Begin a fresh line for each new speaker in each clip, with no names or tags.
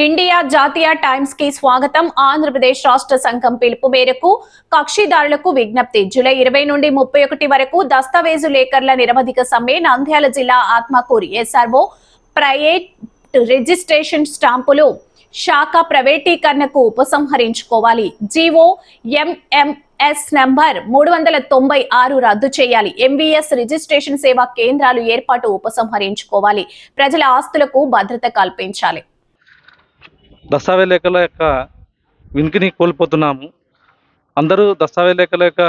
India జాతీయ times కి స్వాగతం. ఆంధ్రప్రదేశ్ రాష్ట్ర సంఘం పిలుపు మేరకు కక్షిదారులకు విజ్ఞప్తి. జూలై 20 నుండి 31 వరకు దస్తావేజు లేఖర్ల నిరవధిక సమ్మె. నంద్యాల జిల్లా ఆత్మకూరు SRO ప్రైవేట్ రిజిస్ట్రేషన్ స్టాంపులు శాఖ ప్రైవేటీకరణకు ఉపసంహరించుకోవాలి. జీవో MMS నంబర్ 396 రద్దు చేయాలి. MVS రిజిస్ట్రేషన్ సేవా కేంద్రాలు ఏర్పాటు ఉపసంహరించుకోవాలి. ప్రజల ఆస్తులకు భద్రత కల్పించాలి.
దస్తావేజ్ లేఖల యొక్క వినికిని కోల్పోతున్నాము. అందరూ దస్తావేజ్ లేఖల యొక్క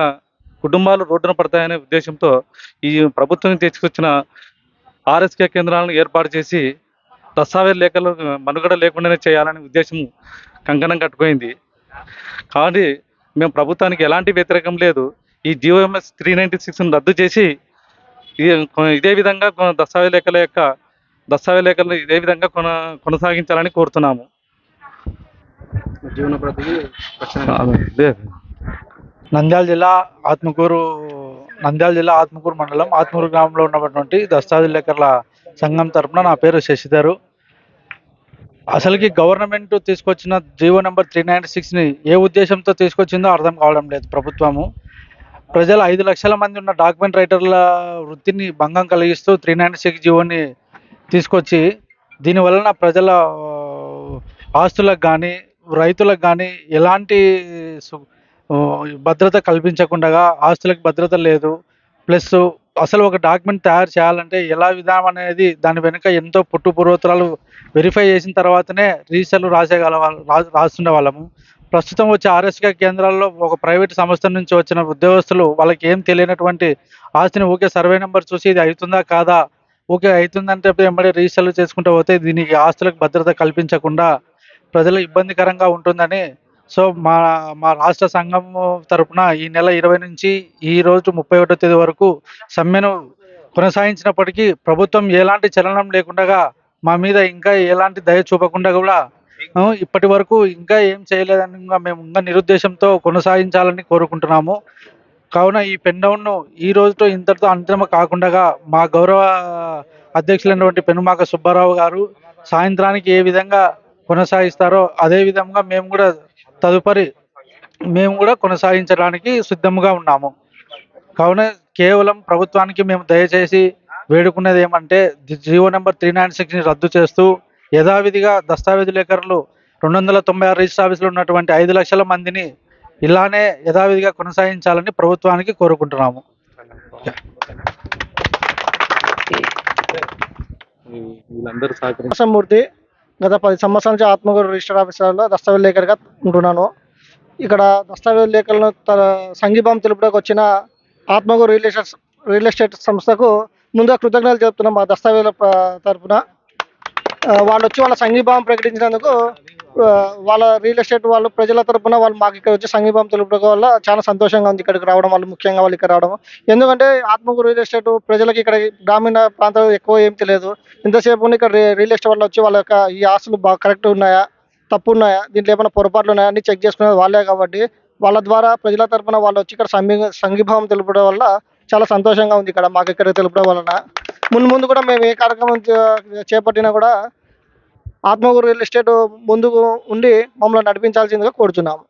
కుటుంబాలు రోడ్డున పడతాయనే ఉద్దేశంతో ఈ ప్రభుత్వం తీసుకొచ్చిన RSK కేంద్రాలను ఏర్పాటు చేసి దస్తావేజ్ లేఖలు మనుగడ లేకుండానే చేయాలనే ఉద్దేశం కంకణం కట్టుకుంది. కానీ మేము ప్రభుత్వానికి ఎలాంటి వ్యతిరేకం లేదు. ఈ GOMS 396ను రద్దు చేసి ఇదే విధంగా దస్తావేజ్ లేఖలను ఇదే విధంగా కొనసాగించాలని కోరుతున్నాము.
నంద్యాల జిల్లా ఆత్మకూరు మండలం ఆత్మకూరు గ్రామంలో ఉన్నటువంటి దస్తావేజ్ లేఖర్ల సంఘం తరపున నా పేరు శశిధరు. అసలుకి గవర్నమెంట్ తీసుకొచ్చిన జీవో నెంబర్ 396ని ఏ ఉద్దేశంతో తీసుకొచ్చిందో అర్థం కావడం లేదు. ప్రభుత్వము ప్రజల 5 లక్షల మంది ఉన్న డాక్యుమెంట్ రైటర్ల వృత్తిని భంగం కలిగిస్తూ 396 జీవోని తీసుకొచ్చి దీనివలన ప్రజల ఆస్తులకు కానీ రైతులకు కానీ ఎలాంటి భద్రత కల్పించకుండా ఆస్తులకు భద్రత లేదు. ప్లస్ అసలు ఒక డాక్యుమెంట్ తయారు చేయాలంటే ఎలా విధానం అనేది దాని వెనుక ఎంతో పుట్టుపూర్వోత్తరాలు వెరిఫై చేసిన తర్వాతనే రిజిస్టర్లు రాస్తుండే వాళ్ళము. ప్రస్తుతం వచ్చే RSK కేంద్రాల్లో ఒక ప్రైవేట్ సంస్థ నుంచి వచ్చిన ఉద్యోగస్తులు వాళ్ళకి ఏం తెలియనటువంటి ఆస్తిని ఊకే సర్వే నెంబర్ చూసి ఇది అవుతుందా కాదా, ఊకే అవుతుందంటే వెంబడి రిజిస్టర్లు చేసుకుంటూ పోతే దీనికి ఆస్తులకు భద్రత కల్పించకుండా ప్రజలు ఇబ్బందికరంగా ఉంటుందని మా రాష్ట్ర సంఘం తరపున ఈ నెల 20 నుంచి ఈ రోజు 31వ తేదీ వరకు సమ్మెను కొనసాగించినప్పటికీ ప్రభుత్వం ఎలాంటి చలనం లేకుండా మా మీద ఇంకా ఎలాంటి దయ చూపకుండా కూడా ఇప్పటి వరకు ఇంకా ఏం చేయలేదని మేము ఇంకా నిరుద్దేశంతో కొనసాగించాలని కోరుకుంటున్నాము. కావున ఈ పెన్ డౌన్ను ఈ రోజుతో ఇంతటితో అంతిమ కాకుండా మా గౌరవ అధ్యక్షులైనటువంటి పెనుమాక సుబ్బారావు గారు సాయంత్రానికి ఏ విధంగా కొనసాగిస్తారో అదే విధంగా మేము కూడా కొనసాగించడానికి సిద్ధంగా ఉన్నాము. కావున కేవలం ప్రభుత్వానికి మేము దయచేసి వేడుకునేది ఏమంటే జీవో నెంబర్ 396ని రద్దు చేస్తూ యథావిధిగా దస్తావేజు లేఖరులు 296 రిజిస్టర్ ఆఫీసులు ఉన్నటువంటి 5 లక్షల మందిని ఇలానే యథావిధిగా కొనసాగించాలని ప్రభుత్వానికి కోరుకుంటున్నాము.
మూర్తి గత 10 సంవత్సరాల నుంచి ఆత్మకూరు రిజిస్టర్ ఆఫీసర్లో దస్తావేజ్ లేఖరిగా ఉంటున్నాను. ఇక్కడ దస్తావేజ్ లేఖలను సంఘీభావం తెలుపుటకు వచ్చిన ఆత్మకూరు రియల్ ఎస్టేట్ సంస్థకు ముందుగా కృతజ్ఞతలు చెప్తున్నాం. మా దస్తావేజ్ల తరఫున వాళ్ళు వచ్చి వాళ్ళ సంఘీభావం ప్రకటించినందుకు వాళ్ళ రియల్ ఎస్టేట్ వాళ్ళు ప్రజల తరఫున వాళ్ళు మాకు ఇక్కడ వచ్చి సంఘీభావం తెలుపడం వల్ల చాలా సంతోషంగా ఉంది. ఇక్కడికి రావడం వాళ్ళు ముఖ్యంగా వాళ్ళు ఇక్కడ రావడం ఎందుకంటే ఆత్మకూరు రియల్ ఎస్టేట్ ప్రజలకి ఇక్కడ గ్రామీణ ప్రాంతాలు ఎక్కువ ఏం తెలియదు. ఇంతసేపు ఇక్కడ రియల్ ఎస్టేట్ వాళ్ళు వచ్చి వాళ్ళ యొక్క ఈ ఆస్తులు బాగా కరెక్ట్ ఉన్నాయా తప్పు ఉన్నాయా దీంట్లో ఏమైనా పొరపాట్లు ఉన్నాయా అని చెక్ చేసుకునేది వాళ్ళే. కాబట్టి వాళ్ళ ద్వారా ప్రజల తరఫున వాళ్ళు వచ్చి ఇక్కడ సంఘీభావం తెలుపడం వల్ల చాలా సంతోషంగా ఉంది. ఇక్కడ మాకు ఇక్కడ తెలుపడం వలన ముందు కూడా మేము ఏ కార్యక్రమం చేపట్టినా కూడా ఆత్మకూరు రియల్ ఎస్టేట్ ముందుకు ఉండి మమ్మల్ని నడిపించాల్సిందిగా కోరుచున్నాము.